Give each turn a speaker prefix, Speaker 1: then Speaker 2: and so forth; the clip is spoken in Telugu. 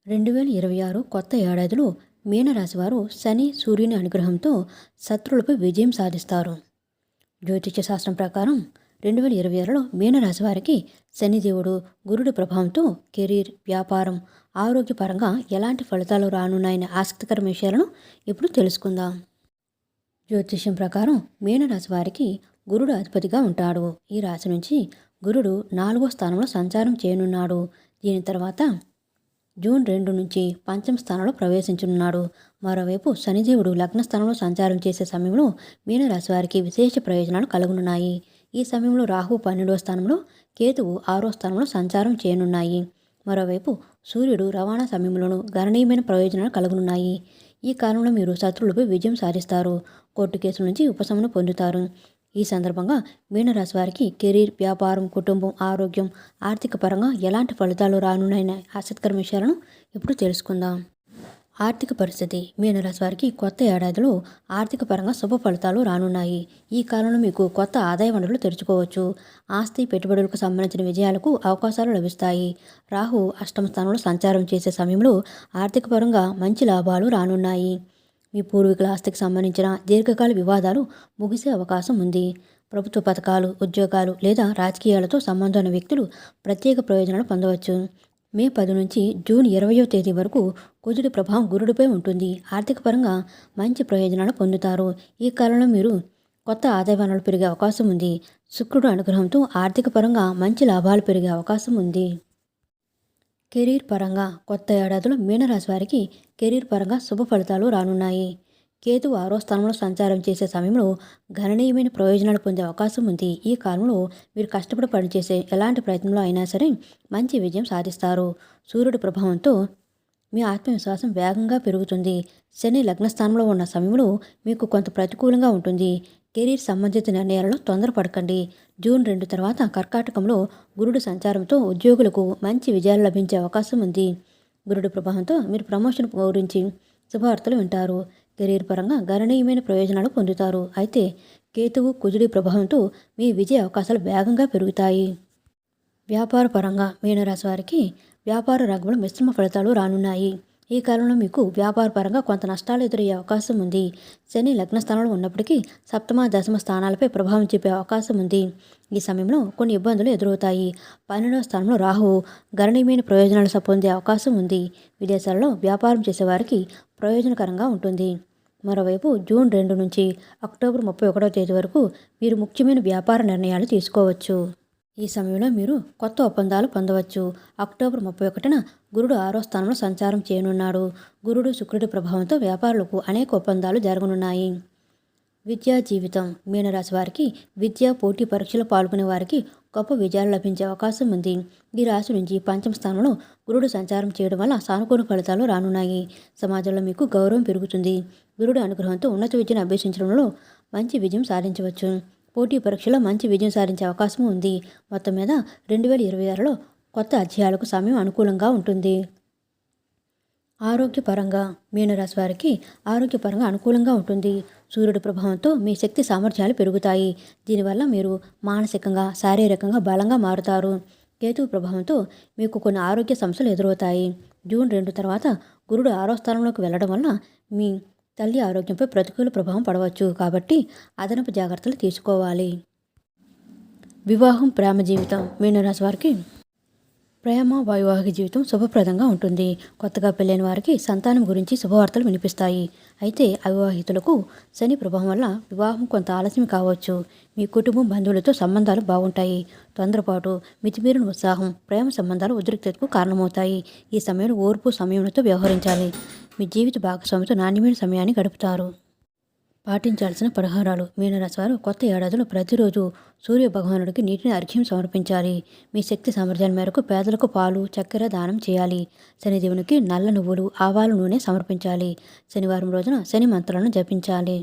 Speaker 1: 2026 కొత్త ఏడాదిలో మీనరాశివారు శని సూర్యుని అనుగ్రహంతో శత్రువులపై విజయం సాధిస్తారు. జ్యోతిష్య శాస్త్రం ప్రకారం 2026లో మీనరాశి వారికి శనిదేవుడు గురుడి ప్రభావంతో కెరీర్, వ్యాపారం, ఆరోగ్యపరంగా ఎలాంటి ఫలితాలు రానున్నాయనే ఆసక్తికరమైన విషయాలను ఇప్పుడు తెలుసుకుందాం. జ్యోతిష్యం ప్రకారం మీనరాశి వారికి గురుడు అధిపతిగా ఉంటాడు. ఈ రాశి నుంచి గురుడు 4వ స్థానంలో సంచారం చేయనున్నాడు. దీని తర్వాత జూన్ 2 నుంచి పంచమ స్థానంలో ప్రవేశించనున్నాడు. మరోవైపు శనిదేవుడు లగ్న స్థానంలో సంచారం చేసే సమయంలో మీనరాశి వారికి విశేష ప్రయోజనాలు కలుగునున్నాయి. ఈ సమయంలో రాహు 12వ స్థానంలో, కేతువు 6వ స్థానంలో సంచారం చేయనున్నాయి. మరోవైపు సూర్యుడు రవాణా సమయంలోనూ గణనీయమైన ప్రయోజనాలు కలుగునున్నాయి. ఈ కాలంలో మీరు శత్రువులపై విజయం సాధిస్తారు. కోర్టు కేసుల నుంచి ఉపశమనం పొందుతారు. ఈ సందర్భంగా మీనరాశి వారికి కెరీర్, వ్యాపారం, కుటుంబం, ఆరోగ్యం, ఆర్థిక పరంగా ఎలాంటి ఫలితాలు రానున్నాయనే ఆసక్తికర విషయాలను ఇప్పుడు తెలుసుకుందాం. ఆర్థిక పరిస్థితి. మీనరాశి వారికి కొత్త ఏడాదిలో ఆర్థిక పరంగా శుభ ఫలితాలు రానున్నాయి. ఈ కాలంలో మీకు కొత్త ఆదాయ వనరులు తెరుచుకోవచ్చు. ఆస్తి, పెట్టుబడులకు సంబంధించిన విజయాలకు అవకాశాలు లభిస్తాయి. రాహు అష్టమ స్థానంలో సంచారం చేసే సమయంలో ఆర్థిక పరంగా మంచి లాభాలు రానున్నాయి. మీ పూర్వీకుల ఆస్తికి సంబంధించిన దీర్ఘకాల వివాదాలు ముగిసే అవకాశం ఉంది. ప్రభుత్వ పథకాలు, ఉద్యోగాలు లేదా రాజకీయాలతో సంబంధం ఉన్న వ్యక్తులు ప్రత్యేక ప్రయోజనాలు పొందవచ్చు. మే 10 నుంచి జూన్ 20వ తేదీ వరకు కుజుడి ప్రభావం గురుడిపై ఉంటుంది. ఆర్థిక పరంగా మంచి ప్రయోజనాలు పొందుతారు. ఈ కాలంలో మీరు కొత్త ఆదాయ వనరులు పెరిగే అవకాశం ఉంది. శుక్రుడు అనుగ్రహంతో ఆర్థిక పరంగా మంచి లాభాలు పెరిగే అవకాశం ఉంది. కెరీర్ పరంగా కొత్త ఏడాదిలో మీనరాశి వారికి కెరీర్ పరంగా శుభ ఫలితాలు రానున్నాయి. కేతువు 6వ స్థానంలో సంచారం చేసే సమయంలో గణనీయమైన ప్రయోజనాలు పొందే అవకాశం ఉంది. ఈ కాలంలో మీరు కష్టపడి పనిచేసే ఎలాంటి ప్రయత్నంలో అయినా సరే మంచి విజయం సాధిస్తారు. సూర్యుడి ప్రభావంతో మీ ఆత్మవిశ్వాసం వేగంగా పెరుగుతుంది. శని లగ్నస్థానంలో ఉన్న సమయంలో మీకు కొంత ప్రతికూలంగా ఉంటుంది. కెరీర్ సంబంధిత నిర్ణయాలలో తొందరపడకండి. జూన్ 2 తర్వాత కర్కాటకంలో గురుడు సంచారంతో ఉద్యోగులకు మంచి విజయాలు లభించే అవకాశం ఉంది. గురుడు ప్రభావంతో మీరు ప్రమోషన్ గురించి శుభవార్తలు వింటారు. కెరీర్ పరంగా గణనీయమైన ప్రయోజనాలు పొందుతారు. అయితే కేతువు, కుజుడి ప్రభావంతో మీ విజయ అవకాశాలు వేగంగా పెరుగుతాయి. వ్యాపార పరంగా మీనరాశి వారికి వ్యాపార రంగంలో మిశ్రమ ఫలితాలు రానున్నాయి. ఈ కాలంలో మీకు వ్యాపార పరంగా కొంత నష్టాలు ఎదురయ్యే అవకాశం ఉంది. శని లగ్న స్థానంలో ఉన్నప్పటికీ సప్తమ, దశమ స్థానాలపై ప్రభావం చూపే అవకాశం ఉంది. ఈ సమయంలో కొన్ని ఇబ్బందులు ఎదురవుతాయి. 12వ స్థానంలో రాహువు గణనీయమైన ప్రయోజనాలు పొందే అవకాశం ఉంది. విదేశాలలో వ్యాపారం చేసేవారికి ప్రయోజనకరంగా ఉంటుంది. మరోవైపు జూన్ 2 నుంచి అక్టోబర్ 31వ తేదీ వరకు మీరు ముఖ్యమైన వ్యాపార నిర్ణయాలు తీసుకోవచ్చు. ఈ సమయంలో మీరు కొత్త ఒప్పందాలు పొందవచ్చు. అక్టోబర్ 31న గురుడు 6వ స్థానంలో సంచారం చేయనున్నాడు. గురుడు, శుక్రుడి ప్రభావంతో వ్యాపారులకు అనేక ఒప్పందాలు జరగనున్నాయి. విద్యా జీవితం. మీనరాశి వారికి విద్యా పోటీ పరీక్షలు పాల్గొనే వారికి గొప్ప విజయాలు లభించే అవకాశం ఉంది. ఈ రాశి నుంచి పంచమ స్థానంలో గురుడు సంచారం చేయడం వల్ల సానుకూల ఫలితాలు రానున్నాయి. సమాజంలో మీకు గౌరవం పెరుగుతుంది. గురుడు అనుగ్రహంతో ఉన్నత విద్యను అభ్యసించడంలో మంచి విజయం సాధించవచ్చు. పోటీ పరీక్షలో మంచి విజయం సాధించే అవకాశం ఉంది. మొత్తం మీద 2026లో కొత్త అధ్యాయాలకు సమయం అనుకూలంగా ఉంటుంది. ఆరోగ్యపరంగా మీనరాశి వారికి ఆరోగ్యపరంగా అనుకూలంగా ఉంటుంది. సూర్యుడి ప్రభావంతో మీ శక్తి సామర్థ్యాలు పెరుగుతాయి. దీనివల్ల మీరు మానసికంగా, శారీరకంగా బలంగా మారుతారు. కేతువు ప్రభావంతో మీకు కొన్ని ఆరోగ్య సమస్యలు ఎదురవుతాయి. జూన్ 2 తర్వాత గురుడు 6వ స్థానంలోకి వెళ్ళడం వల్ల మీ తల్లి ఆరోగ్యంపై ప్రతికూల ప్రభావం పడవచ్చు. కాబట్టి అదనపు జాగ్రత్తలు తీసుకోవాలి. వివాహం, ప్రేమ జీవితం. మీనరాశి వారికి ప్రేమ, వైవాహిక జీవితం శుభప్రదంగా ఉంటుంది. కొత్తగా పెళ్ళైన వారికి సంతానం గురించి శుభవార్తలు వినిపిస్తాయి. అయితే అవివాహితులకు శని ప్రభావం వల్ల వివాహం కొంత ఆలస్యం కావచ్చు. మీ కుటుంబం, బంధువులతో సంబంధాలు బాగుంటాయి. తొందరపాటు, మితిమీరిన ఉత్సాహం ప్రేమ సంబంధాలు ఉద్రిక్తతకు కారణమవుతాయి. ఈ సమయంలో ఓర్పు, సంయమనంతో వ్యవహరించాలి. మీ జీవిత భాగస్వామితో నాణ్యమైన సమయాన్ని గడుపుతారు. పాటించాల్సిన పరిహారాలు. మీనరాశి వారు కొత్త ఏడాదిలో ప్రతిరోజు సూర్య భగవానుడికి నీటిని అర్ఘ్యం సమర్పించాలి. మీ శక్తి సామర్థ్యాల మేరకు పేదలకు పాలు, చక్కెర దానం చేయాలి. శనిదేవునికి నల్ల నువ్వులు, ఆవాల నూనె సమర్పించాలి. శనివారం రోజున శని మంత్రాలను జపించాలి.